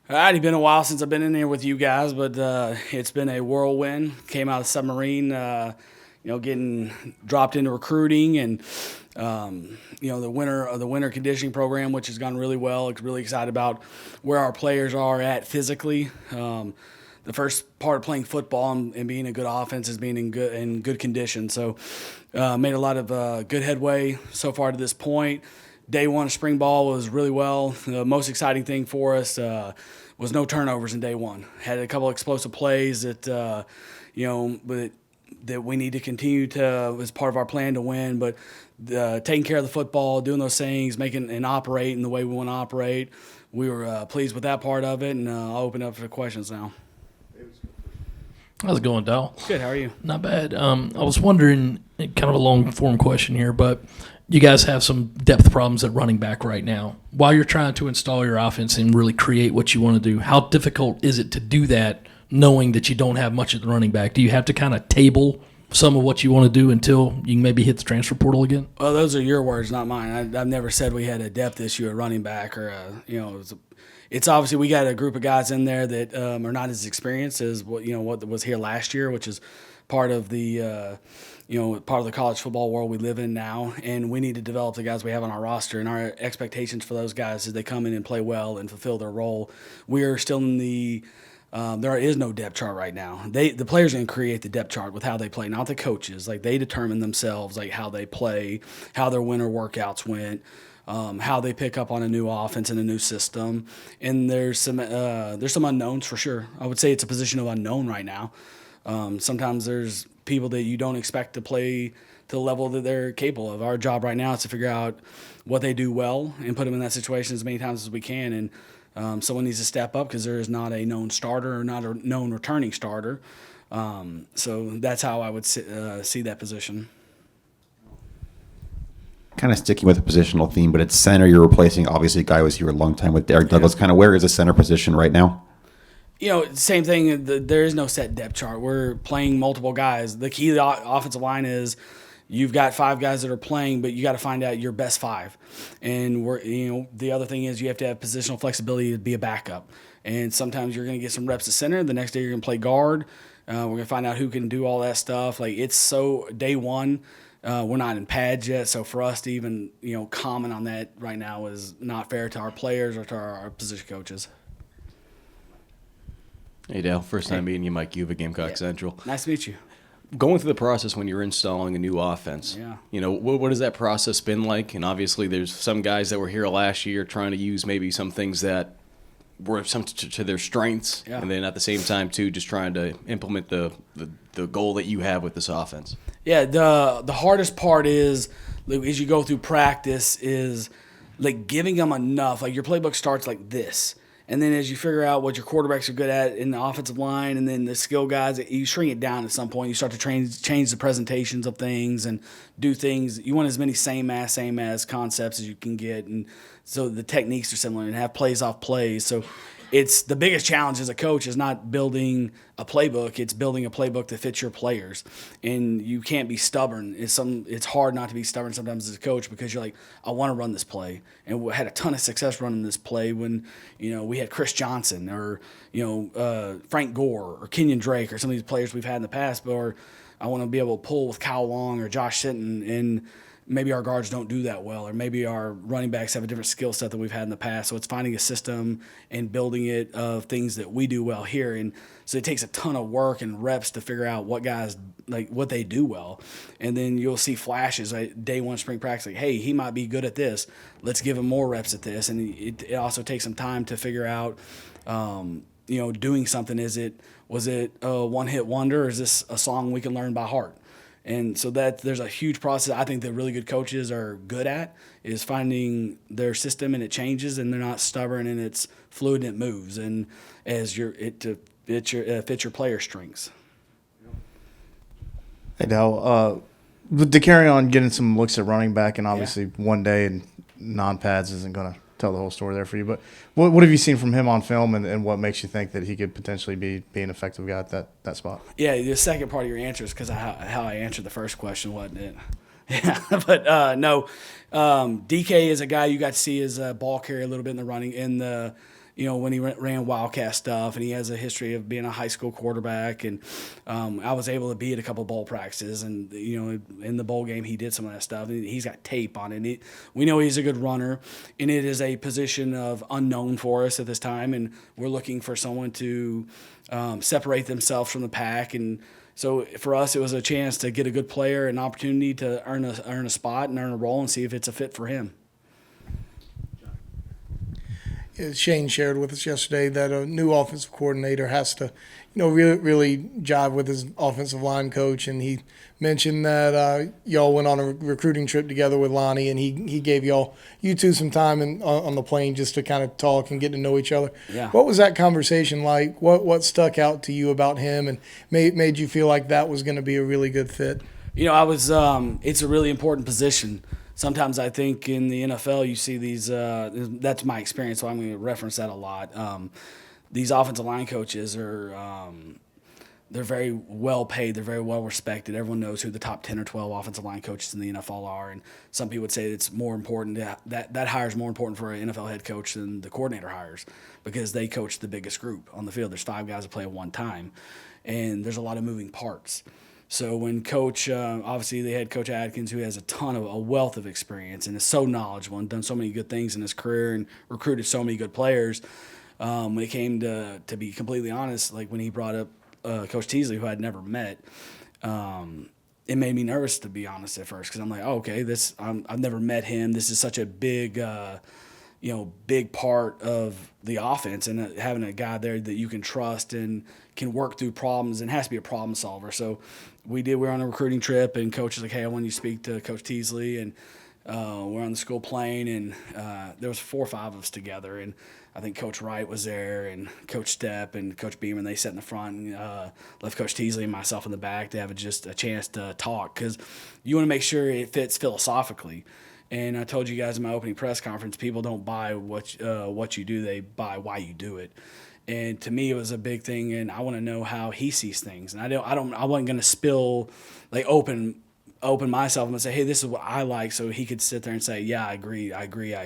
All right, it's been a while since I've been in here with you guys, but it's been a whirlwind. Came out of the submarine, getting dropped into recruiting and the winter conditioning program, which has gone really well. Really excited about where our players are at physically. The first part of playing football and being a good offense is being in good condition. So made a lot of good headway so far to this point. Day one of spring ball was really well. The most exciting thing for us was no turnovers in day one. Had a couple explosive plays that we need to continue to as part of our plan to win. But taking care of the football, doing those things, making and operating the way we want to operate, we were pleased with that part of it. And I'll open up for questions now. How's it going, Dowell? Good. How are you? Not bad. I was wondering, kind of a long-form question here, but you guys have some depth problems at running back right now. While you're trying to install your offense and really create what you want to do, how difficult is it to do that knowing that you don't have much at the running back? Do you have to kind of table some of what you want to do until you can maybe hit the transfer portal again? Well, those are your words, not mine. I've never said we had a depth issue at running back it's obviously we got a group of guys in there that are not as experienced as what was here last year, which is part of the college football world we live in now, and we need to develop the guys we have on our roster. And our expectations for those guys is they come in and play well and fulfill their role. We are still in the there is no depth chart right now. The players are going to create the depth chart with how they play, not the coaches. Like they determine themselves, like how they play, how their winter workouts went. How they pick up on a new offense and a new system, and there's some unknowns for sure. I would say it's a position of unknown right now. Sometimes there's people that you don't expect to play to the level that they're capable of. Our job right now is to figure out what they do well and put them in that situation as many times as we can. And someone needs to step up because there is not a known starter or not a known returning starter. So that's how I would see that position. Kind of sticking with the positional theme, but it's center. You're replacing, obviously, a guy who was here a long time with Derek Douglas. Kind of where is the center position right now? Same thing. There is no set depth chart. We're playing multiple guys. The key to the offensive line is you've got 5 guys that are playing, but you got to find out your best 5. And the other thing is you have to have positional flexibility to be a backup. And sometimes you're going to get some reps at center. The next day you're going to play guard. We're going to find out who can do all that stuff. Like it's so day one. We're not in pads yet, so for us to even comment on that right now is not fair to our players or to our position coaches. Hey, Dale. First time meeting you, Mike Uva, Gamecock Central. Nice to meet you. Going through the process when you're installing a new offense, what has that process been like? And obviously there's some guys that were here last year trying to use maybe some things that were some to their strengths, and then at the same time, too, just trying to implement the goal that you have with this offense. Yeah, the hardest part is as you go through practice is like giving them enough. Like your playbook starts like this, and then as you figure out what your quarterbacks are good at in the offensive line, and then the skill guys, you shrink it down at some point. You start to change the presentations of things and do things. You want as many same as concepts as you can get, and so the techniques are similar and have plays off plays. So it's the biggest challenge as a coach is not building a playbook. It's building a playbook that fits your players, and you can't be stubborn. It's hard not to be stubborn sometimes as a coach because you're like, I want to run this play, and we had a ton of success running this play when we had Chris Johnson or Frank Gore or Kenyon Drake or some of these players we've had in the past, or I want to be able to pull with Kyle Long or Josh Sinton, and maybe our guards don't do that well, or maybe our running backs have a different skill set than we've had in the past. So it's finding a system and building it of things that we do well here. And so it takes a ton of work and reps to figure out what guys, like what they do well. And then you'll see flashes like day one spring practice, like, hey, he might be good at this. Let's give him more reps at this. And it also takes some time to figure out, doing something. Was it a one-hit wonder, or is this a song we can learn by heart? And so that there's a huge process I think that really good coaches are good at is finding their system, and it changes, and they're not stubborn, and it's fluid and it moves, and as fits your player strengths. Hey, Dal, to carry on getting some looks at running back, and obviously one day and non-pads isn't going to tell the whole story there for you, but what have you seen from him on film, and what makes you think that he could potentially be an effective guy at that spot? Yeah, the second part of your answer is because of how I answered the first question, wasn't it? Yeah, but no, DK is a guy you got to see as a ball carrier a little bit in the running in the when he ran Wildcat stuff, and he has a history of being a high school quarterback. And I was able to be at a couple bowl practices, and in the bowl game he did some of that stuff. And he's got tape on it. We know he's a good runner, and it is a position of unknown for us at this time, and we're looking for someone to separate themselves from the pack. And so for us, it was a chance to get a good player, an opportunity to earn a spot and earn a role, and see if it's a fit for him. Shane shared with us yesterday that a new offensive coordinator has to, really jive with his offensive line coach. And he mentioned that y'all went on a recruiting trip together with Lonnie, and he gave you two some time on the plane just to kind of talk and get to know each other. Yeah. What was that conversation like? What stuck out to you about him and made you feel like that was going to be a really good fit? It's a really important position. Sometimes I think in the NFL you see these. That's my experience, so I'm going to reference that a lot. These offensive line coaches are they're very well paid. They're very well respected. Everyone knows who the top 10 or 12 offensive line coaches in the NFL are, and some people would say it's more important that hire is more important for an NFL head coach than the coordinator hires, because they coach the biggest group on the field. There's 5 guys that play at one time, and there's a lot of moving parts. So when Coach, obviously they had Coach Adkins, who has a wealth of experience and is so knowledgeable and done so many good things in his career and recruited so many good players. When it came to be completely honest, like when he brought up Coach Teasley, who I'd never met, it made me nervous, to be honest, at first, because I'm like, I've never met him. This is such a big part of the offense, and having a guy there that you can trust and can work through problems and has to be a problem solver. So we were on a recruiting trip, and Coach was like, hey, I want you to speak to Coach Teasley. And we're on the school plane, and there was 4 or 5 of us together. And I think Coach Wright was there, and Coach Stepp and Coach Beeman, they sat in the front, and left Coach Teasley and myself in the back to have just a chance to talk, because you want to make sure it fits philosophically. And I told you guys in my opening press conference, people don't buy what you do; they buy why you do it. And to me, it was a big thing, and I want to know how he sees things. And I wasn't going to spill, like open myself and say, hey, this is what I like, so he could sit there and say, yeah, I agree. I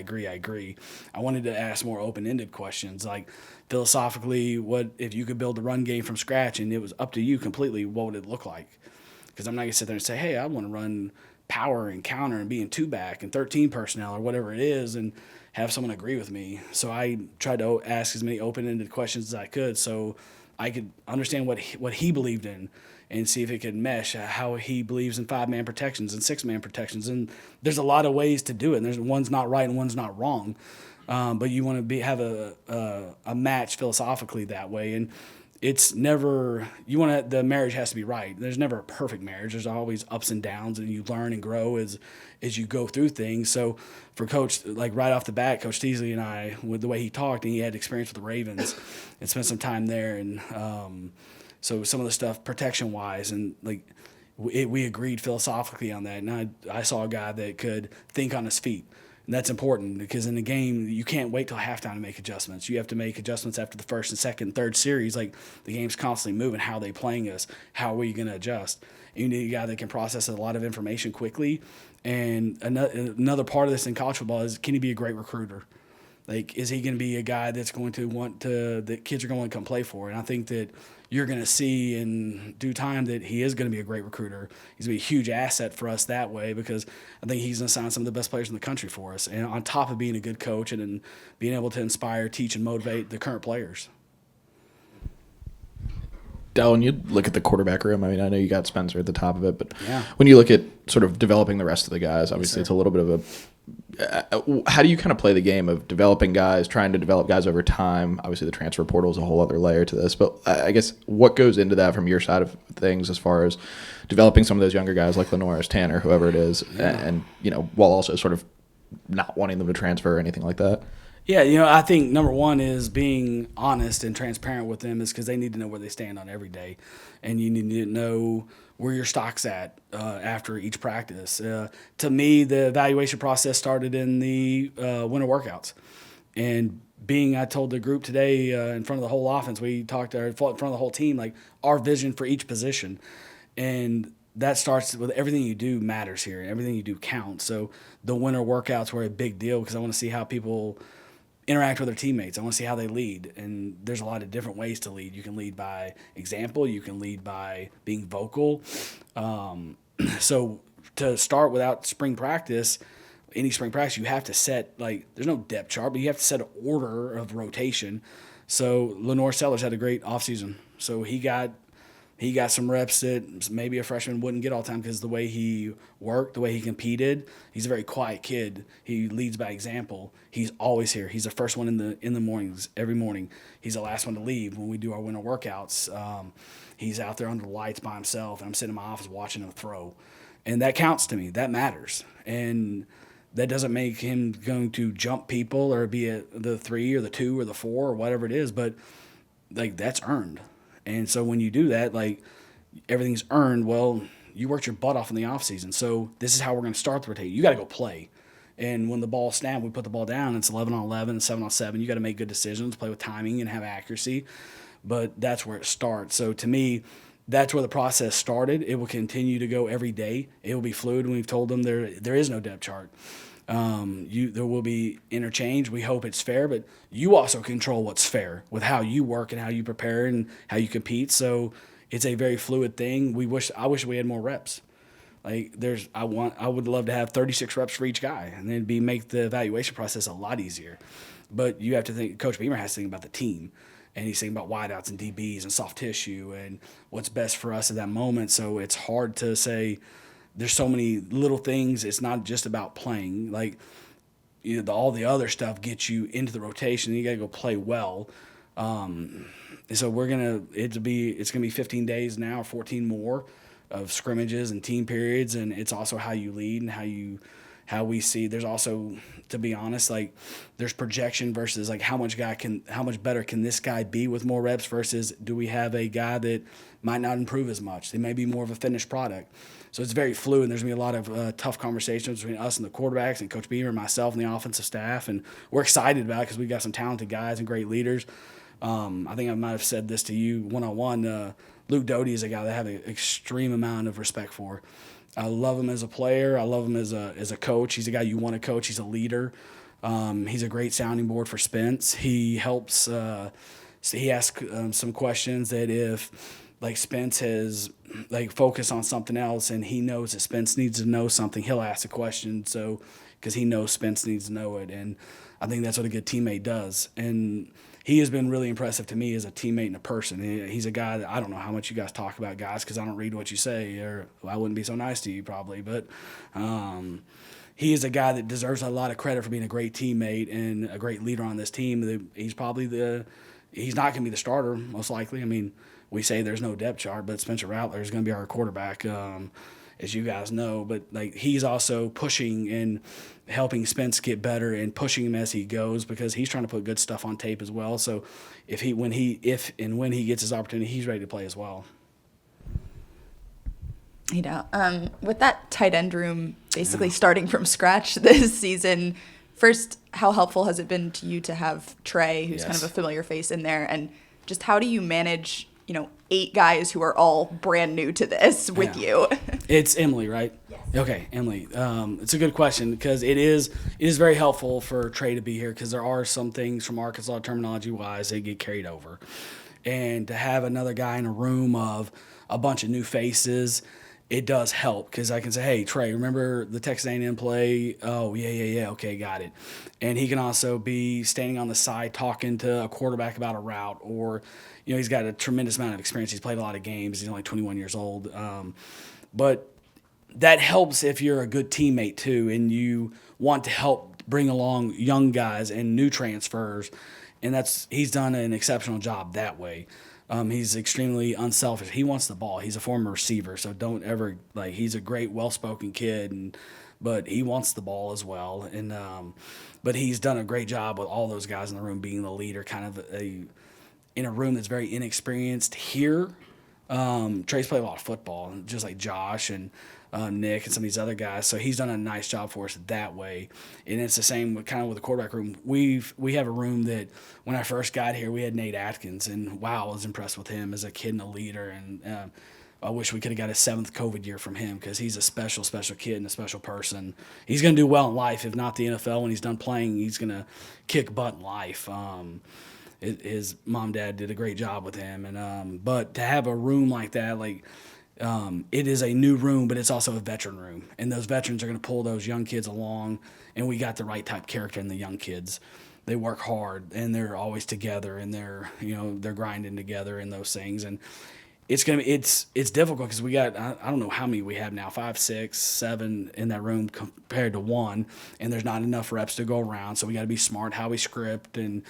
wanted to ask more open-ended questions, like philosophically, what if you could build the run game from scratch and it was up to you completely, what would it look like? Because I'm not going to sit there and say, hey, I want to run power and counter and be in 2-back and 13 personnel or whatever it is, and have someone agree with me. So I tried to ask as many open-ended questions as I could, so I could understand what he believed in, and see if it could mesh, how he believes in 5-man protections and 6-man protections. And there's a lot of ways to do it, and there's one's not right and one's not wrong. But you want to have a match philosophically that way. And it's never, the marriage has to be right. There's never a perfect marriage. There's always ups and downs, and you learn and grow as you go through things. So for Coach, like right off the bat, Coach Teasley and I, with the way he talked, and he had experience with the Ravens and spent some time there, and so some of the stuff protection-wise, and like we agreed philosophically on that. And I saw a guy that could think on his feet. And that's important, because in the game, you can't wait till halftime to make adjustments. You have to make adjustments after the first and second and third series. Like, the game's constantly moving. How are they playing us? How are we going to adjust? And you need a guy that can process a lot of information quickly. And another part of this in college football is, can he be a great recruiter? Like, is he going to be a guy that's going to that kids are going to want to come play for? And I think that you're going to see in due time that he is going to be a great recruiter. He's going to be a huge asset for us that way, because I think he's going to sign some of the best players in the country for us. And on top of being a good coach and being able to inspire, teach, and motivate the current players. Dell, when you look at the quarterback room, I mean, I know you got Spencer at the top of it, but yeah, when you look at sort of developing the rest of the guys, obviously it's a little bit of a how do you kind of play the game of developing guys, trying to develop guys over time? Obviously, the transfer portal is a whole other layer to this, but I guess what goes into that from your side of things as far as developing some of those younger guys like Lenoris, Tanner, whoever it is, and while also sort of not wanting them to transfer or anything like that? Yeah, I think number one is being honest and transparent with them, is because they need to know where they stand on every day, and you need to know where your stock's at after each practice. To me, the evaluation process started in the winter workouts. And I told the group today in front of the whole offense, we talked in front of the whole team, like our vision for each position. And that starts with everything you do matters here, and everything you do counts. So the winter workouts were a big deal, because I want to see how people interact with their teammates. I want to see how they lead. And there's a lot of different ways to lead. You can lead by example. You can lead by being vocal. So to start without spring practice, any spring practice, you have to set, like, there's no depth chart, but you have to set an order of rotation. So Lenore Sellers had a great offseason. So he got some reps that maybe a freshman wouldn't get all the time because the way he worked, the way he competed. He's a very quiet kid. He leads by example. He's always here. He's the first one in the mornings, every morning. He's the last one to leave when we do our winter workouts. He's out there under the lights by himself, and I'm sitting in my office watching him throw. And that counts to me. That matters. And that doesn't make him going to jump people or be the 3 or the 2 or the 4 or whatever it is, but, like, that's earned. And so when you do that, like, everything's earned. Well, you worked your butt off in the offseason. So this is how we're going to start the rotation. You got to go play. And when the ball snapped, we put the ball down. It's 11 on 11, 7 on 7. You got to make good decisions, play with timing, and have accuracy. But that's where it starts. So to me, that's where the process started. It will continue to go every day. It will be fluid. And we've told them there is no depth chart. There will be interchange. We hope it's fair, but you also control what's fair with how you work and how you prepare and how you compete. So it's a very fluid thing. I wish we had more reps. Like, I would love to have 36 reps for each guy, and then make the evaluation process a lot easier. But you have to think. Coach Beamer has to think about the team, and he's thinking about wideouts and DBs and soft tissue and what's best for us at that moment. So it's hard to say. There's so many little things. It's not just about playing. Like, all the other stuff gets you into the rotation. You got to go play well. So it's gonna be 15 days now, 14 more of scrimmages and team periods, and it's also how you lead and how we see. There's also, to be honest, like, there's projection versus, like, how much better can this guy be with more reps versus do we have a guy that might not improve as much? They may be more of a finished product. So it's very fluid, and there's going to be a lot of tough conversations between us and the quarterbacks and Coach Beamer and myself and the offensive staff, and we're excited about it because we've got some talented guys and great leaders. I think I might have said this to you one-on-one. Luke Doty is a guy that I have an extreme amount of respect for. I love him as a player. I love him as a coach. He's a guy you want to coach. He's a leader. He's a great sounding board for Spence. He helps. He asks some questions that if, like, Spence has, like, focused on something else and he knows that Spence needs to know something, he'll ask a question. So because he knows Spence needs to know it, and I think that's what a good teammate does. And he has been really impressive to me as a teammate and a person. He's a guy that I don't know how much you guys talk about guys because I don't read what you say, or I wouldn't be so nice to you probably. But he is a guy that deserves a lot of credit for being a great teammate and a great leader on this team. He's not going to be the starter, most likely. I mean, we say there's no depth chart, but Spencer Rattler is going to be our quarterback, as you guys know. But, like, he's also pushing and helping Spence get better and pushing him as he goes because he's trying to put good stuff on tape as well. So if and when he gets his opportunity, he's ready to play as well. With that tight end room basically starting from scratch this season, first, how helpful has it been to you to have Trey, who's kind of a familiar face in there, and just how do you manage 8 guys who are all brand new to this with you? It's Emily, right? Yes. Okay, Emily. It's a good question because it is very helpful for Trey to be here because there are some things from Arkansas terminology-wise that get carried over. And to have another guy in a room of a bunch of new faces, it does help because I can say, hey, Trey, remember the Texas A&M play? Oh, yeah, okay, got it. And he can also be standing on the side talking to a quarterback about a route, or he's got a tremendous amount of experience. He's played a lot of games. He's only 21 years old. But that helps if you're a good teammate too and you want to help bring along young guys and new transfers. And he's done an exceptional job that way. He's extremely unselfish. He wants the ball. He's a former receiver, so don't ever he's a great, well-spoken kid, but he wants the ball as well. And but he's done a great job with all those guys in the room being the leader, kind of in a room that's very inexperienced here. Trey's played a lot of football, just like Josh and Nick and some of these other guys. So he's done a nice job for us that way. And it's the same kind of with the quarterback room. We have a room that when I first got here, we had Nate Atkins, and wow, I was impressed with him as a kid and a leader. And I wish we could have got a 7th COVID year from him because he's a special, special kid and a special person. He's going to do well in life. If not the NFL, when he's done playing, he's going to kick butt in life. His mom and dad did a great job with him. And but to have a room like that, it is a new room, but it's also a veteran room. And those veterans are going to pull those young kids along, and we got the right type of character in the young kids. They work hard, and they're always together, and they're grinding together and those things. And it's difficult because we got, I don't know how many we have now, 5, 6, 7 in that room compared to 1, and there's not enough reps to go around. So we got to be smart how we script and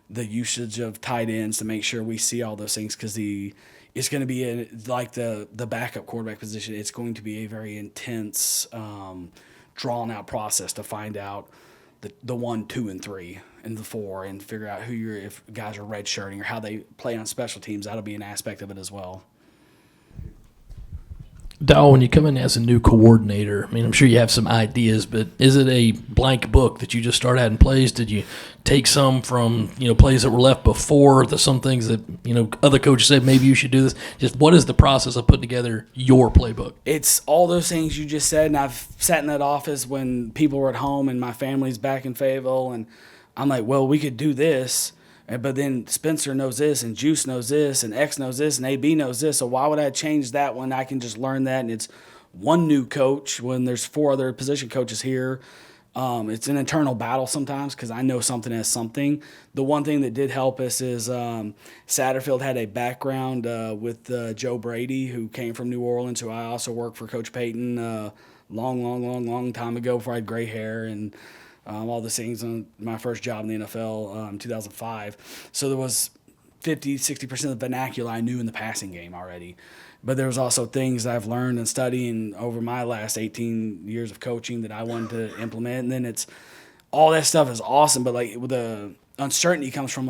the usage of tight ends to make sure we see all those things, because it's going to be like the backup quarterback position. It's going to be a very intense, drawn out process to find out the 1, 2, and 3 and the 4, and figure out if guys are redshirting or how they play on special teams. That'll be an aspect of it as well. Dowell, when you come in as a new coordinator, I mean, I'm sure you have some ideas, but is it a blank book that you just start adding plays? Did you take some from, plays that were left before, some things that, other coaches said maybe you should do this? Just what is the process of putting together your playbook? It's all those things you just said, and I've sat in that office when people were at home and my family's back in Fayetteville, and I'm like, well, we could do this. But then Spencer knows this, and Juice knows this, and X knows this, and AB knows this. So why would I change that when I can just learn that? And it's one new coach when there's 4 other position coaches here. It's an internal battle sometimes because I know something as something. The one thing that did help us is Satterfield had a background with Joe Brady, who came from New Orleans, who I also worked for Coach Payton long time ago before I had gray hair, and all the things on my first job in the NFL in 2005. So there was 50, 60% of the vernacular I knew in the passing game already. But there was also things I've learned and studying over my last 18 years of coaching that I wanted to implement. And then it's all that stuff is awesome, but the uncertainty comes from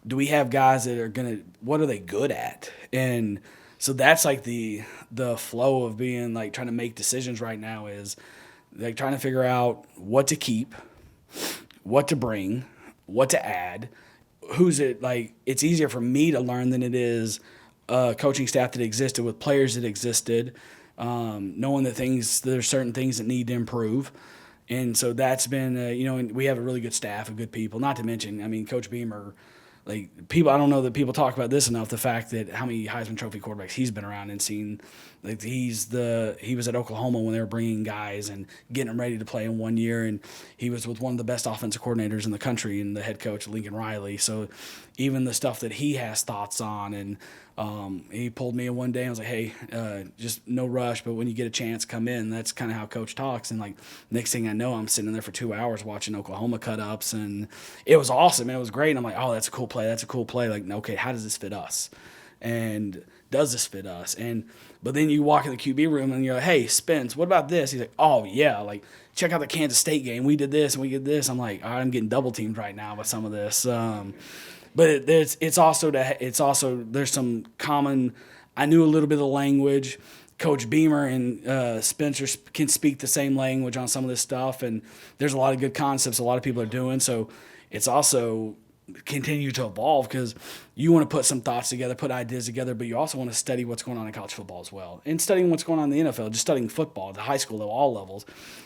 do we have guys that are what are they good at? And so that's the flow of being trying to make decisions right now is trying to figure out what to keep, what to bring, what to add, who's it. It's easier for me to learn than it is a coaching staff that existed with players that existed, knowing that there's certain things that need to improve. And so that's been, and we have a really good staff of good people, not to mention, Coach Beamer, people, I don't know that people talk about this enough, the fact that how many Heisman Trophy quarterbacks he's been around and seen. He was at Oklahoma when they were bringing guys and getting them ready to play in 1 year, and he was with one of the best offensive coordinators in the country and the head coach, Lincoln Riley. So even the stuff that he has thoughts on, and he pulled me in one day and was like, hey, just no rush, but when you get a chance, come in. That's kind of how Coach talks. And next thing I know, I'm sitting in there for 2 hours watching Oklahoma cut-ups, and it was awesome. And it was great. And I'm like, oh, that's a cool play. That's a cool play. Okay, how does this fit us? And does this fit us? But then you walk in the QB room and you're like, hey, Spence, what about this? He's like, oh, yeah, check out the Kansas State game. We did this and we did this. I'm like, all right, I'm getting double teamed right now with some of this. But it's also there's some common. I knew a little bit of the language. Coach Beamer and Spencer can speak the same language on some of this stuff, and there's a lot of good concepts a lot of people are doing. So it's also continue to evolve because you want to put some thoughts together, put ideas together, but you also want to study what's going on in college football as well, and studying what's going on in the NFL, just studying football at the high school at all levels.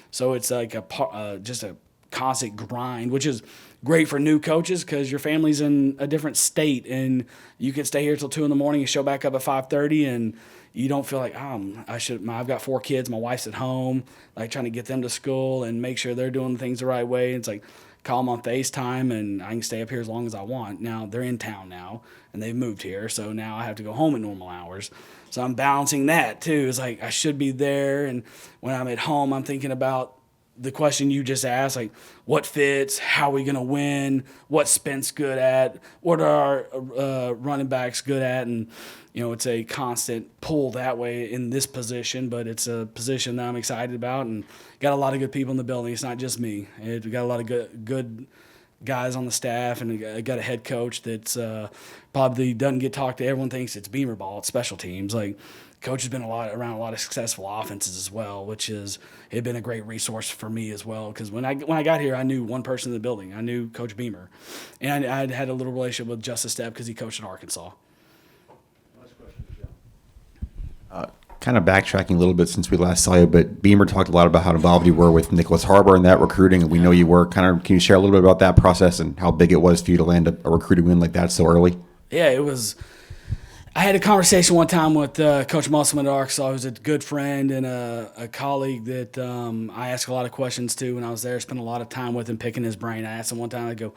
So it's just a constant grind, which is great for new coaches because your family's in a different state and you can stay here till 2 a.m. and show back up at 5:30 and you don't feel like I've got 4 kids, my wife's at home, trying to get them to school and make sure they're doing things the right way. It's call them on FaceTime and I can stay up here as long as I want. Now they're in town now and they've moved here, so now I have to go home at normal hours. So I'm balancing that too. It's I should be there, and when I'm at home I'm thinking about the question you just asked, what fits, how are we going to win, what's Spence good at, what are our running backs good at, and it's a constant pull that way in this position, but it's a position that I'm excited about and got a lot of good people in the building. It's not just me. We got a lot of good guys on the staff, and I got a head coach that's probably doesn't get talked to. Everyone thinks it's Beamer ball, it's special teams. Coach has been around a lot of successful offenses as well, which has been a great resource for me as well. Because when I got here, I knew one person in the building. I knew Coach Beamer, and I had a little relationship with Justice Stepp because he coached at Arkansas. Last question, Joe. Kind of backtracking a little bit since we last saw you, but Beamer talked a lot about how involved you were with Nicholas Harbor and that recruiting, and we know you were. Can you share a little bit about that process and how big it was for you to land a recruiting win like that so early? Yeah, it was. I had a conversation one time with Coach Musselman at Arkansas, who's a good friend and a colleague that I asked a lot of questions to when I was there. Spent a lot of time with him, picking his brain. I asked him one time, I go,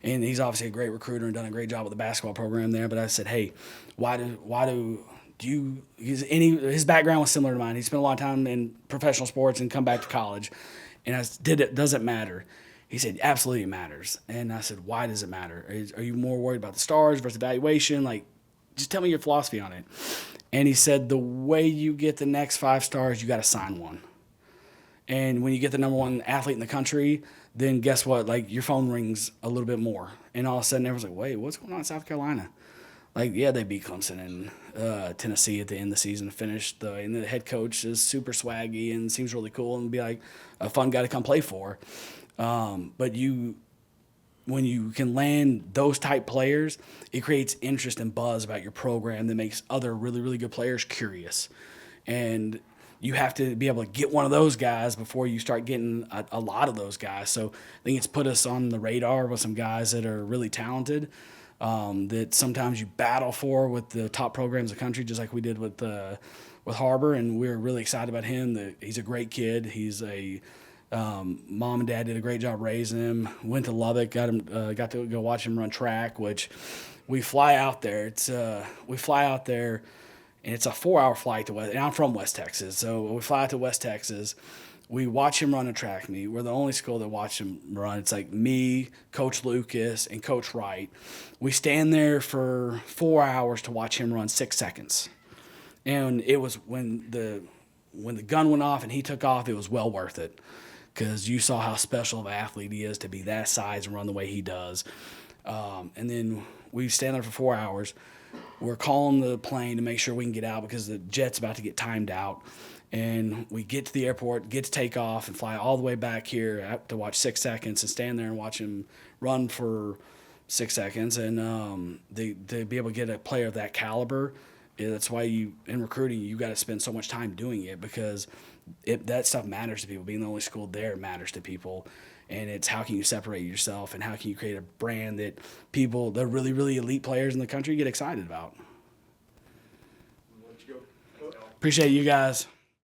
and he's obviously a great recruiter and done a great job with the basketball program there. But I said, hey, why do you? His background was similar to mine. He spent a lot of time in professional sports and come back to college. And I said, does it matter? He said, absolutely it matters. And I said, why does it matter? Are you more worried about the stars versus evaluation? Like, just tell me your philosophy on it. And he said, the way you get the next 5 stars, you got to sign one. And when you get the number 1 athlete in the country, then guess what? Like, your phone rings a little bit more. And all of a sudden, everyone's like, wait, what's going on in South Carolina? Like, yeah, they beat Clemson and Tennessee at the end of the season, finished. And the head coach is super swaggy and seems really cool and be like a fun guy to come play for. But when you can land those type players, it creates interest and buzz about your program that makes other really, really good players curious. And you have to be able to get one of those guys before you start getting a lot of those guys. So I think it's put us on the radar with some guys that are really talented, that sometimes you battle for with the top programs in the country, just like we did with Harbor. And we're really excited about him. He's a great kid. He's a mom and dad did a great job raising him. Went to Lubbock, got to go watch him run track. Which we fly out there. We fly out there, and it's a 4-hour flight to West. And I'm from West Texas, so we fly out to West Texas. We watch him run a track meet. We're the only school that watched him run. It's like me, Coach Lucas, and Coach Wright. We stand there for 4 hours to watch him run 6 seconds, and it was when the gun went off and he took off. It was well worth it. Because you saw how special of an athlete he is to be that size and run the way he does. And then we stand there for 4 hours. We're calling the plane to make sure we can get out because the jet's about to get timed out. And we get to the airport, get to take off, and fly all the way back here to watch 6 seconds and stand there and watch him run for 6 seconds. And to be able to get a player of that caliber, that's why in recruiting, you got to spend so much time doing it because that stuff matters to people. Being the only school there matters to people, and it's how can you separate yourself and how can you create a brand that people, the really, really elite players in the country, get excited about. Appreciate you guys.